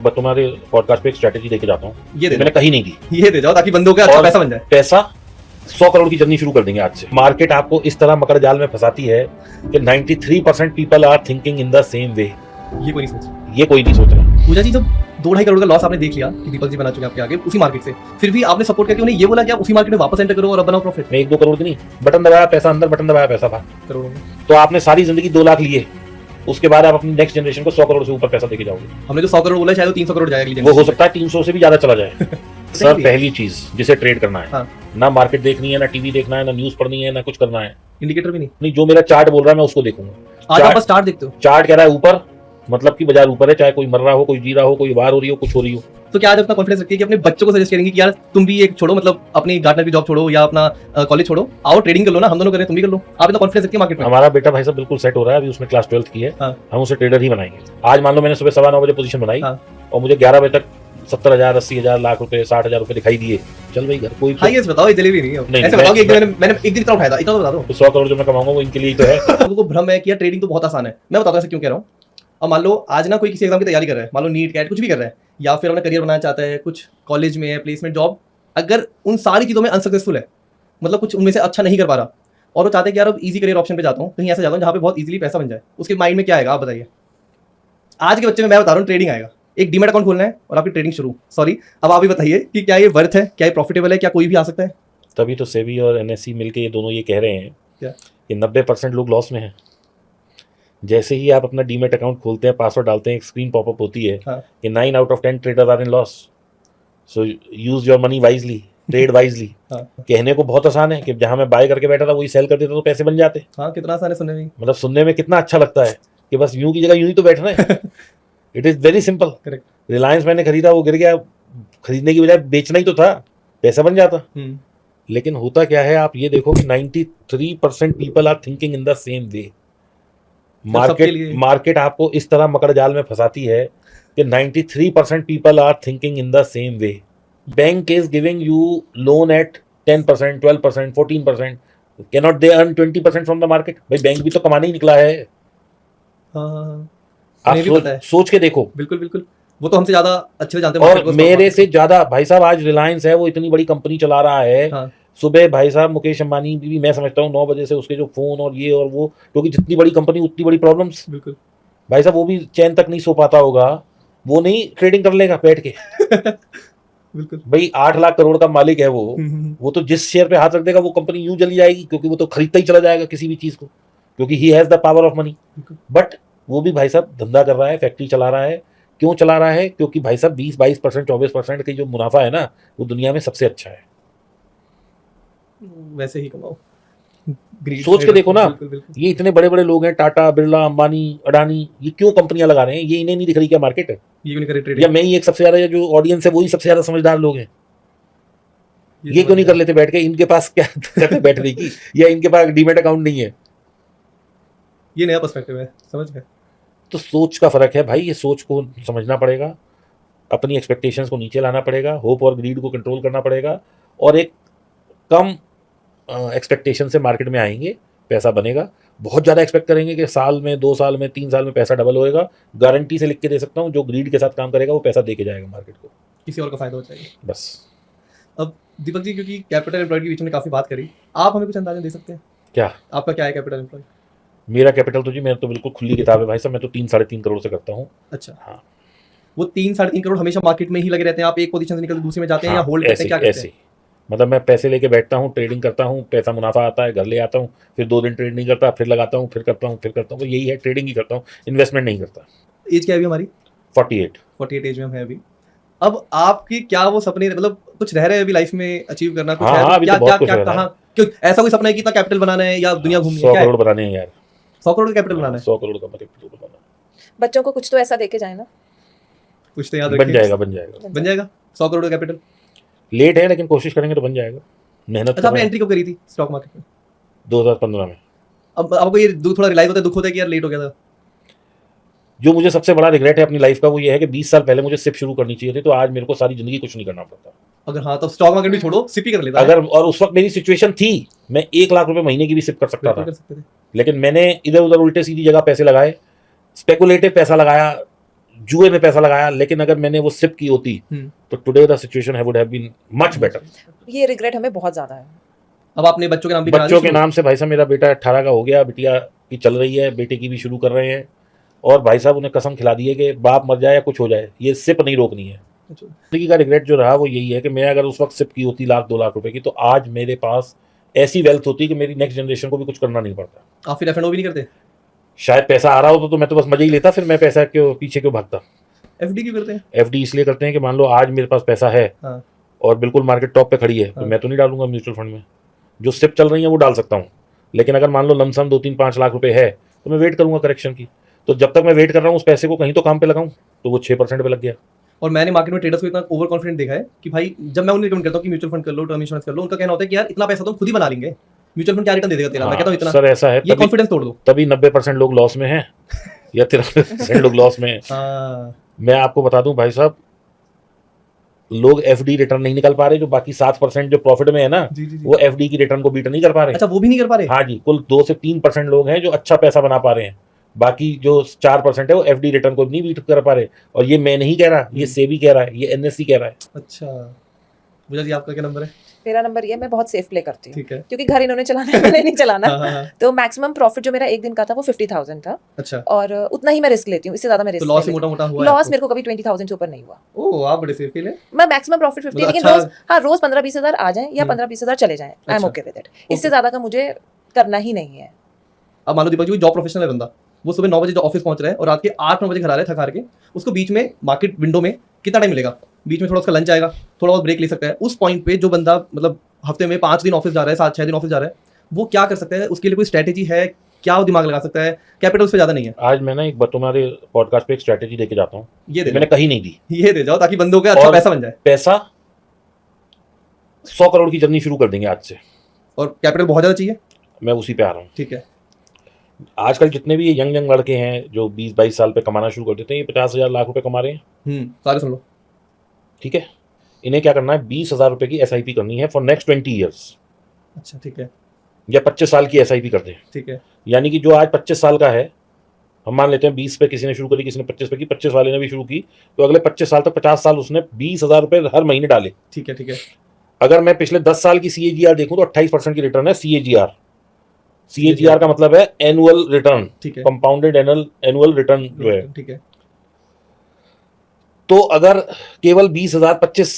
बस तुम्हारे पॉडकास्ट पे एक स्ट्रेटेजी देके जाता हूँ, ये दे मैंने कहीं नहीं की। ये दे जाओ ताकि बंदों का अच्छा और पैसा बन जाए। पैसा 100 करोड़ की जर्नी शुरू कर देंगे आज से। मार्केट आपको इस तरह मकर जाल में फंसाती है कि 93% people are thinking in the same way. ये कोई नहीं सोच ये कोई नहीं सोच रहा। पूजा जी, जब 2-2.5 करोड़ का लॉस आपने देख लिया कि दीपक जी बना चुके हैं आपके आगे उसी मार्केट से, फिर भी आपने सपोर्ट करके उन्हें ये बोला कि आप उसी मार्केट में वापस एंटर करो और अब बनाओ प्रॉफिट। मैं 1-2 करोड़ की नहीं, बटन दबाया पैसा अंदर, बटन दबाया पैसा बाहर। करोड़ों में तो आपने सारी जिंदगी 2 लाख लिए, उसके बाद आप अपनी नेक्स्ट जनरेशन को 100 करोड़ से ऊपर पैसा देके जाओगे। हमने जो 100 करोड़ बोला है, शायद वो 300 करोड़ जाएगा अगली वो हो सकता है 300 से भी ज्यादा चला जाए। सर, पहली चीज जिसे ट्रेड करना है, हाँ। ना मार्केट देखनी है, ना टीवी देखना है, ना न्यूज पढ़नी है, ना कुछ करना है। इंडिकेटर भी नहीं, जो मेरा चार्ट बोल रहा है मैं उसको देखूंगा। आज आप बस स्टार्ट देखते हो। चार्ट कह रहा है ऊपर, मतलब कि बाजार ऊपर है, चाहे कोई मर रहा हो, कोई जी रहा हो, कोई वार हो रही हो, कुछ हो रही हो। तो क्या आज अपना कॉन्फिडेंस रखिए कि अपने बच्चों को सजेस्ट करेंगे कि यार तुम भी एक छोड़ो, मतलब अपनी गार्डनर की जॉब छोड़ो या अपना कॉलेज छोड़ो, आओ ट्रेडिंग कर लो ना, हम दोनों करें, तुम भी कर लो। आप इतना कॉन्फिडेंस रखिए मार्केट में। हमारा बेटा भाई साहब बिल्कुल सेट हो रहा है, अभी उसने क्लास 12th की है। हाँ। हम उसे ट्रेडर ही बनाएंगे। आज मान लो मैंने सुबह 9:15 बजे पोजीशन बनाई, हाँ। और मुझे 11 बजे तक 70,000, 80,000, लाख रुपए, 60,000 रुपए दिखाई दिए। चल भाई घर कोई हाईएस्ट बताओ, ये जलेबी नहीं नहीं, है। ऐसे बताओ कि एक दिन मैंने एक दिन इतना उठाया था, इतना तो बता दो। 100 करोड़ जो मैं कमाऊंगा वो इनके लिए ही तो है। लोगों को भ्रम है कि यार ट्रेडिंग तो बहुत आसान है। मैं बताता हूं ऐसे क्यों कह रहा हूं। अब मान लो आज ना कोई किसी एग्जाम की तैयारी कर रहा है, मान लो नीट कैट कुछ भी कर रहा है, या फिर अपना करियर बनाना चाहता है, कुछ कॉलेज में है, प्लेसमेंट जॉब, अगर उन सारी चीज़ों में अनसक्सेसफुल है, मतलब कुछ उनमें से अच्छा नहीं कर पा रहा, और वो चाहते हैं कि यार अब इजी करियर ऑप्शन पे जाता हूँ, कहीं ऐसा जाता हूँ जहाँ पे बहुत इजीली पैसा बन जाए, उसके माइंड में क्या आएगा आप बताइए। आज के बच्चे में मैं बता रहा हूँ ट्रेडिंग आएगा। एक डीमैट अकाउंट खोलना है और आपकी ट्रेडिंग शुरू। सॉरी, अब आप ही बताइए कि क्या ये वर्थ है, क्या ये प्रॉफिटेबल है, क्या कोई भी आ सकता है? तभी तो सेबी और एनएससी मिलके ये दोनों ये कह रहे हैं क्या? कि 90% लोग लॉस में हैं। जैसे ही आप अपना डीमेट अकाउंट खोलते हैं, पासवर्ड डालते हैं, एक स्क्रीन पॉपअप होती है कि 9 out of 10 traders are in loss, so use your money wisely, trade wisely. कहने को बहुत आसान है कि जहां मैं बाय करके बैठा था वही सेल कर देता तो पैसे बन जाते। हाँ, कितना आसान है सुनने में। मतलब सुनने में कितना अच्छा लगता है कि बस यूं की जगह यूं ही तो बैठना है। It is very simple. Correct. Reliance मैंने खरीदा, वो गिर गया, खरीदने की बजाय बेचना ही तो था, पैसा बन जाता। लेकिन होता क्या है, आप ये देखो कि 93% people are thinking in the same way. Market आपको इस तरह मकर जाल में फंसाती है कि 93% people are thinking in the same way. Bank is giving you loan at 10%, 12%, 14%, cannot they earn 20% from the market? भाई बैंक भी तो कमाने ही निकला है। आप सोच के देखो। बिल्कुल बिल्कुल, वो तो हमसे ज्यादा अच्छे से जानते हैं। और मेरे से ज्यादा भाई साहब, आज रिलायंस है वो इतनी बड़ी कंपनी चला रहा है। हाँ। सुबह भाई साहब मुकेश अंबानी भी, मैं समझता हूँ 9 बजे से उसके जो फोन और ये और वो, क्योंकि जितनी बड़ी कंपनी उतनी बड़ी प्रॉब्लम्स। बिल्कुल भाई साहब, वो भी चैन तक नहीं सो पाता होगा, वो नहीं ट्रेडिंग कर लेगा बैठ के। बिल्कुल भाई, 8 लाख करोड़ का मालिक है वो तो जिस शेयर पे हाथ रख देगा वो कंपनी यूं जली जाएगी, क्योंकि वो तो खरीदता ही चला जाएगा किसी भी चीज को, क्योंकि he has the power of money. But वो भी भाई साहब धंधा कर रहा है, फैक्ट्री चला रहा है। क्यों चला रहा है? क्योंकि भाई साहब 20-22%, 24% की जो मुनाफा है ना, वो दुनिया में सबसे अच्छा है। वैसे ही कमाओ। सोच के देखो ना, ये इतने बड़े बड़े लोग हैं, टाटा, बिरला, अंबानी, अडानी, ये क्यों कंपनियां लगा रहे हैं? ये इन्हें नहीं दिख रही क्या मार्केट है? ये क्यों नहीं करे ट्रेडिंग? या मैं ही एक सबसे ज्यादा जो ऑडियंस है वही सबसे ज्यादा समझदार लोग हैं, ये क्यों नहीं कर लेते बैठ के? इनके पास क्या करते बैठने की, या इनके पास डीमेट अकाउंट नहीं है? ये नया पर्सपेक्टिव है, समझ गए? तो सोच का फर्क है भाई, ये सोच को समझना पड़ेगा, अपनी एक्सपेक्टेशंस को नीचे लाना पड़ेगा, होप और ग्रीड को कंट्रोल करना पड़ेगा, और एक कम एक्सपेक्टेशन से मार्केट में आएंगे, पैसा बनेगा। बहुत ज़्यादा एक्सपेक्ट करेंगे कि साल में, 2 साल में, 3 साल में पैसा डबल होएगा, गारंटी से लिख के दे सकता हूँ, जो ग्रीड के साथ काम करेगा वो पैसा दे के जाएगा मार्केट को, किसी और का फायदा हो जाएगा बस। अब दीपक जी, क्योंकि कैपिटल एम्प्लॉयड के बीच में काफ़ी बात करी, आप हमें कुछ अंदाजा दे सकते हैं क्या आपका क्या है कैपिटल एम्प्लॉयड? मेरा कैपिटल तो जी, मेरा तो बिल्कुल खुली किताब है भाई साहब, मैं तो 3-3.5 करोड़ से करता हूँ। अच्छा, हाँ। वो 3-3.5 करोड़ हमेशा मार्केट में ही लगे रहते हैं? आप एक पोजीशन से निकल दूसरे में जाते हैं, या होल्ड करते हैं, क्या करते हैं? मतलब मैं पैसे लेके बैठता हूँ, ट्रेडिंग करता हूँ, पैसा मुनाफा आता है, घर ले आता हूँ, फिर 2 दिन ट्रेड नहीं करता, फिर लगाता हूँ, फिर करता हूँ, फिर करता हूँ। यही है, ट्रेडिंग ही करता हूँ, इन्वेस्टमेंट नहीं करता। एज क्या है अभी हमारी? 48 एज में हम है अभी। अब आपकी क्या वो सपने, मतलब कुछ रह रहे हैं अभी लाइफ में अचीव करना? कुछ है तो क्या कहाँ, क्यों ऐसा कोई सपना है कि इतना कैपिटल बनाना है या दुनिया घूमनी है? 100 करोड़ बनाने हैं यार, 100 करोड़ का कैपिटल बनाना है। 100 करोड़ का कैपिटल बनाना है। बच्चों को कुछ तो ऐसा देके जाए ना, कुछ तो याद बन जाएगा 100 करोड़ का कैपिटल। लेट है लेकिन कोशिश करेंगे तो बन जाएगा, मेहनत। अच्छा, आपने एंट्री कब करी थी स्टॉक मार्केट में? 2015 में। अब आपको ये थोड़ा रियलाइज होता है, दुख होता है कि यार लेट हो गया था? जो मुझे सबसे बड़ा रिग्रेट है अपनी लाइफ का वो ये है कि 20 साल पहले मुझे सिप शुरू करनी चाहिए थी, तो आज मेरे को सारी जिंदगी कुछ नहीं करना पड़ता। अगर हाँ, तो स्टॉक मार्केट भी छोड़ो, सिप ही कर लेता। अगर और उस वक्त मेरी सिचुएशन थी, मैं 1 लाख रुपए महीने की भी सिप कर सकता था, लेकिन मैंने इधर उधर उल्टे सीधी जगह पैसे लगाए, स्पेकुलेटिव पैसा लगाया, जुए में पैसा लगाया, लेकिन अगर मैंने वो सिप की होती तो today the situation would have been much better. ये रिग्रेट हमें बहुत ज्यादा है। अब आपने बच्चों के नाम भी बच्चों के नाम से भाई साहब मेरा बेटा 18 का हो गया, बिटिया की चल रही है, बेटे की भी शुरू कर रहे हैं, और भाई साहब उन्हें कसम खिला दी है कि बाप मर जाए या कुछ हो जाए, ये सिप नहीं रोकनी है। जिंदगी का रिग्रेट जो रहा वो यही है कि मैं अगर उस वक्त सिप की होती 1-2 लाख रुपए की, तो आज मेरे पास ऐसी वेल्थ होती कि मेरी नेक्स्ट जनरेशन को भी कुछ करना नहीं पड़ता। आप फिर एफ&ओ भी नहीं करते? शायद पैसा आ रहा हो तो मैं तो बस मजा ही लेता, फिर मैं पैसा क्यों पीछे क्यों भागता। एफडी क्यों करते हैं? एफडी इसलिए करते हैं कि मान लो आज मेरे पास पैसा है और बिल्कुल मार्केट टॉप पे खड़ी है, तो मैं तो नहीं डालूंगा म्यूचुअल फंड में। जो सिप चल रही है वो डाल सकता हूँ, लेकिन अगर मान लो लमसम 2-3-5 लाख रुपए है तो मैं वेट करूंगा करेक्शन की। तो जब तक मैं वेट कर रहा हूँ उस पैसे को कहीं तो काम पे लगाऊं, तो वो 6% पे लग गया। और मैंने मार्केट में ट्रेडर्स को इतना ओवर कॉन्फिडेंट देखा है कि भाई जब मैं उन्हें रिकमेंड करता हूँ कि म्यूचुअल फंड कर लो, टर्म इंश्योरेंस कर लो, उनका कहना होता है कि यार इतना पैसा तो हम खुद ही बना लेंगे, म्यूचुअल फंड क्या रिटर्न दे देगा तेरा। मैं कहता हूँ इतना सर ऐसा है, ये कॉन्फिडेंस तोड़ दो, तभी 90% लोग लॉस में हैं या 93% लोग लॉस में हैं। मैं आपको बता दूं भाई साहब, लोग एफडी रिटर्न नहीं निकल पा रहे, जो बाकी 7% जो प्रॉफिट में है ना, वो एफडी की रिटर्न को बीट नहीं कर पा रहे। अच्छा, वो भी नहीं कर पा रहे? हाँ जी, कुल 2 से 3% लोग हैं जो अच्छा पैसा बना पा रहे हैं, बाकी जो 4% है वो एफडी रिटर्न को नहीं बीट कर पा रहे। और ये मैं नहीं कह रहा, ये सेबी कह रहा है, ये एनएससी कह रहा है। अच्छा, पूजा जी आपका क्या नंबर है? मेरा नंबर ये, मैं बहुत सेफ प्ले करती हूँ, ठीक है, क्योंकि घर इन्होंने चलाना है, मैंने नहीं चलाना। हाँ। तो मैक्सिमम प्रॉफिट जो मेरा एक दिन का था वो 50,000 था। अच्छा, और उतना ही मैं रिस्क लेती हूँ, इससे ज्यादा मैं रिस्क तो लॉस मोटा-मोटा हुआ? लॉस मेरे को कभी 20,000 से ऊपर नहीं हुआ। ओह, आप बड़े सेफ है। मैं मैक्सिमम प्रॉफिट 50, लेकिन रोज, हाँ रोज 15-20 हजार आ जाए या 15-20 हजार चले जाए, I am okay with it. इससे ज्यादा का मुझे करना ही नहीं है। अब मान लो दीपक जी जॉब प्रोफेशनल है बंदा, वो सुबह 9 बजे जो ऑफिस पहुंच रहा है और रात के 8-9 बजे घर आ रहा है थक हार के, उसको बीच में मार्केट विंडो में कितना टाइम मिलेगा? बीच में थोड़ा उसका लंच आएगा, थोड़ा बहुत ब्रेक ले सकता है। उस पॉइंट पे जो बंदा मतलब हफ्ते में 5 दिन ऑफिस जा रहा है, 7-6 दिन ऑफिस जा रहा है, वो क्या कर सकता है? उसके लिए कोई स्ट्रैटेजी है? क्या वो दिमाग लगा सकता है? कैपिटल पे ज्यादा नहीं है। आज मैं ना एक बार तुम्हारे पॉडकास्ट पे एक स्ट्रैटेजी लेके जाता हूँ, ये दे मैंने कहीं नहीं दी, ये दे जाओ ताकि बंदों का अच्छा पैसा बन जाए। पैसा 100 करोड़ की जर्नी शुरू कर देंगे आज से, और कैपिटल बहुत ज्यादा चाहिए, मैं उसी पे आ रहा हूँ। ठीक है, आजकल जितने भी यंग लड़के हैं जो 20-22 साल पे कमाना शुरू कर देते हैं, ये 50,000 लाख रुपए कमा रहे हैं। सारे सुन लो, ठीक है। इन्हें क्या करना है, 20,000 रुपए की एसआईपी करनी है फॉर नेक्स्ट 20 ईयर्स। अच्छा, ठीक है, या 25 साल की एसआईपी कर दें, ठीक है। यानी कि जो आज 25 साल का है, हम मान लेते हैं 20 पे किसी ने शुरू करी, किसी ने 25 पे की, 25 वाले ने भी शुरू की, तो अगले 25 साल तक 50 साल उसने 20,000 रुपए हर महीने डाले। ठीक है, ठीक है। अगर मैं पिछले 10 साल की सीएजीआर देखूं तो 28% की रिटर्न है सीएजीआर। सीएजीआर का मतलब है एनुअल रिटर्न, ठीक है, कंपाउंडेड एनुअल रिटर्न जो है। ठीक है। तो अगर केवल 20,000 25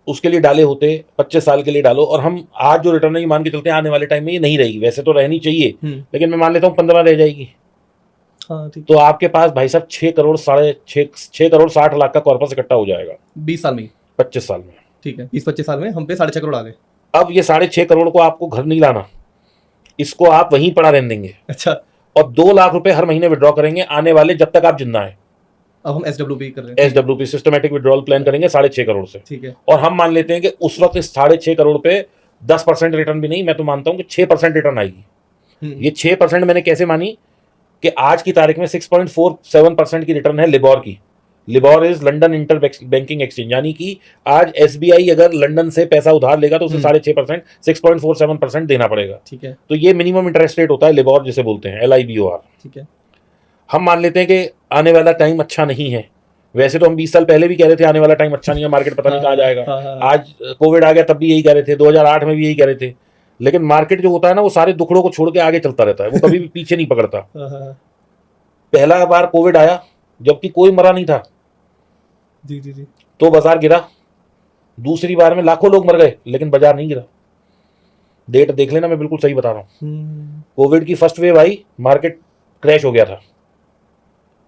उसके लिए डाले होते, 25 साल के लिए डालो, और हम आज जो रिटर्न है मान के चलते हैं आने वाले टाइम में ये नहीं रहेगी, वैसे तो रहनी चाहिए, लेकिन मैं मान लेता हूँ 15 रह जाएगी। हाँ, ठीक। तो आपके पास भाई साहब 6 करोड़ 60 लाख का कॉर्पस इकट्ठा हो जाएगा 20 साल में, 25 साल में। ठीक है, 20-25 साल में हम पे 6.5 करोड़ आ गए। अब ये 6.5 करोड़ को आपको घर नहीं लाना, इसको आप वहीं पड़ा रहने देंगे। अच्छा, और 2 लाख रुपए हर महीने विड्रॉ करेंगे आने वाले जब तक आप जिंदा है। अब हम एसडब्ल्यूपी कर रहे हैं, एसडब्ल्यूपी सिस्टमैटिक विड्रॉल प्लान करेंगे 6.5 करोड़ से, ठीक है। और हम मान लेते हैं कि उस वक्त इस 6.5 करोड़ पे 10% रिटर्न भी नहीं, मैं तो मानता हूं कि 6% रिटर्न आएगी। ये 6% मैंने कैसे मानी कि आज की तारीख में 6.47% की रिटर्न है लिबॉर की। LIBOR is London inter banking exchange, यानी कि आज एसबीआई अगर लंदन से पैसा उधार लेगा तो उसे 6.5% 6.47% देना पड़ेगा, ठीक है। तो ये मिनिमम इंटरेस्ट रेट होता है लिबॉर जिसे बोलते हैं, LIBOR, ठीक है। हम मान लेते हैं कि आने वाला टाइम अच्छा नहीं है। वैसे तो हम 20 साल पहले भी कह रहे थे आने वाला टाइम अच्छा नहीं है, मार्केट पता नहीं कहाँ जाएगा। आज कोविड आ गया तब भी यही कह रहे थे, 2008 में भी यही कह रहे थे, लेकिन मार्केट जो होता है ना वो सारे दुखड़ों को छोड़ के आगे चलता रहता है, वो कभी भी पीछे नहीं पकड़ता। पहला बार कोविड आया जबकि कोई मरा नहीं था, जी जी जी, तो बाजार गिरा। दूसरी बार में लाखों लोग मर गए लेकिन बाजार नहीं गिरा। डेट देख लेना, मैं बिल्कुल सही बता रहा हूँ। कोविड की फर्स्ट वेव आई, मार्केट क्रैश हो गया था,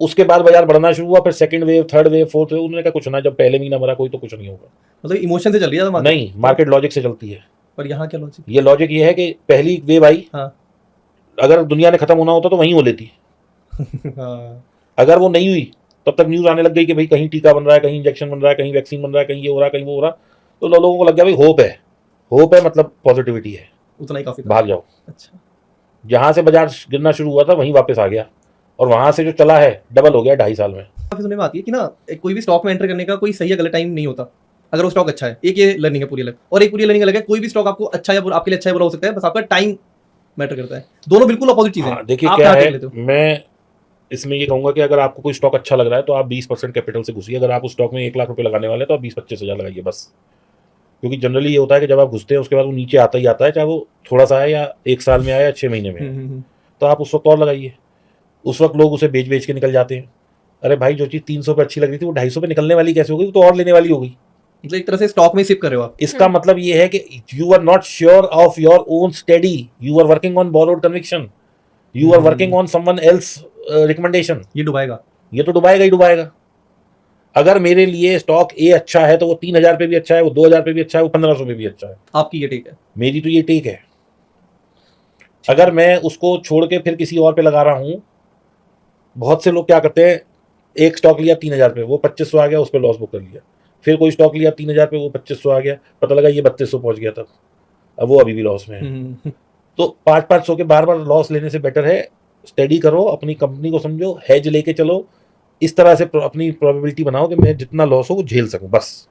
उसके बाद बाजार बढ़ना शुरू हुआ, फिर second wave, third wave, fourth wave, उन्होंने कहा कुछ ना, जब पहले महीना मरा कोई तो कुछ नहीं होगा। मतलब इमोशन से चल रही है मार्केट? नहीं, मार्केट लॉजिक से चलती है। पर यहाँ क्या लॉजिक? ये लॉजिक ये है कि पहली वेव आई, अगर दुनिया ने खत्म होना होता तो वहीं हो लेती। अगर वो नहीं हुई तब तक न्यूज आने लग गई कि भाई कहीं टीका बन रहा है, कहीं इंजेक्शन बन रहा है, कहीं वैक्सीन बन रहा है, कहीं ये हो रहा है, कहीं वो हो रहा, तो लोगों को लग गया भाई होप है, होप है मतलब पॉजिटिविटी है, उतना ही काफी, भाग जाओ। अच्छा, जहां से बाजार गिरना शुरू हुआ था वहीं वापस आ गया, और वहां से जो चला है डबल हो गया 2.5 साल में। काफी सुनने में आती है कि ना कोई भी स्टॉक में एंटर करने का कोई सही या गलत टाइम नहीं होता, अगर वो स्टॉक अच्छा है। एक ये लर्निंग है पूरी अलग, और एक पूरी लर्निंग अलग है, कोई भी स्टॉक आपको अच्छा या बुरा, आपके लिए अच्छा या बुरा हो सकता है, बस आपका टाइम मैटर करता है। दोनों बिल्कुल अपोजिट चीजें हैं। देखिए क्या है, मैं इसमें ये कहूंगा कि अगर आपको कोई स्टॉक अच्छा लग रहा है तो आप 20% कैपिटल से घुसिए। अगर आप उस स्टॉक में 1 लाख रुपए लगाने वाले हैं तो आप 20-25 हज़ार लगाइए बस। क्योंकि जनरली ये होता है कि जब आप घुसते हैं उसके बाद वो नीचे आता ही आता है, चाहे वो थोड़ा सा आए या 1 साल में आए या 6 महीने में आए। तो आप उस वक्त और लगाइए। उस वक्त लोग उसे बेच बेच के निकल जाते हैं। अरे भाई जो चीज़ 300 पे अच्छी लग रही थी वो 250 पे निकलने वाली कैसे हो गई? वो तो और लेने वाली हो गई। मतलब एक तरह से स्टॉक में सिप कर रहे हो आप। इसका मतलब ये है कि you are not sure of your own study, you are working on borrowed conviction, you are working on someone else recommendation. ये डुबाएगा, ये तो डुबाएगा ही डुबाएगा। अगर मेरे लिए स्टॉक ए अच्छा है तो वो 3,000 पे भी अच्छा है, वो 2,000 पे भी अच्छा है, वो 1,500 पे भी अच्छा है। आपकी ये टेक है। मेरी तो ये टेक है। अगर मैं उसको छोड़ के फिर किसी और पे लगा रहा हूँ, बहुत से लोग क्या करते हैं, एक स्टॉक लिया 3,000 पे, वो 2,500 आ गया, उस पर लॉस बुक कर लिया। फिर कोई स्टॉक लिया 3,000 पे, वो 2,500 आ गया, पता लगा ये 3,200 पहुंच गया तब, अब वो अभी भी लॉस में है। तो 500 के बार बार लॉस लेने से बेटर है स्टडी करो, अपनी कंपनी को समझो, हेज लेके चलो, इस तरह से अपनी प्रोबेबिलिटी बनाओ कि मैं जितना लॉस हो वो झेल सकूं बस।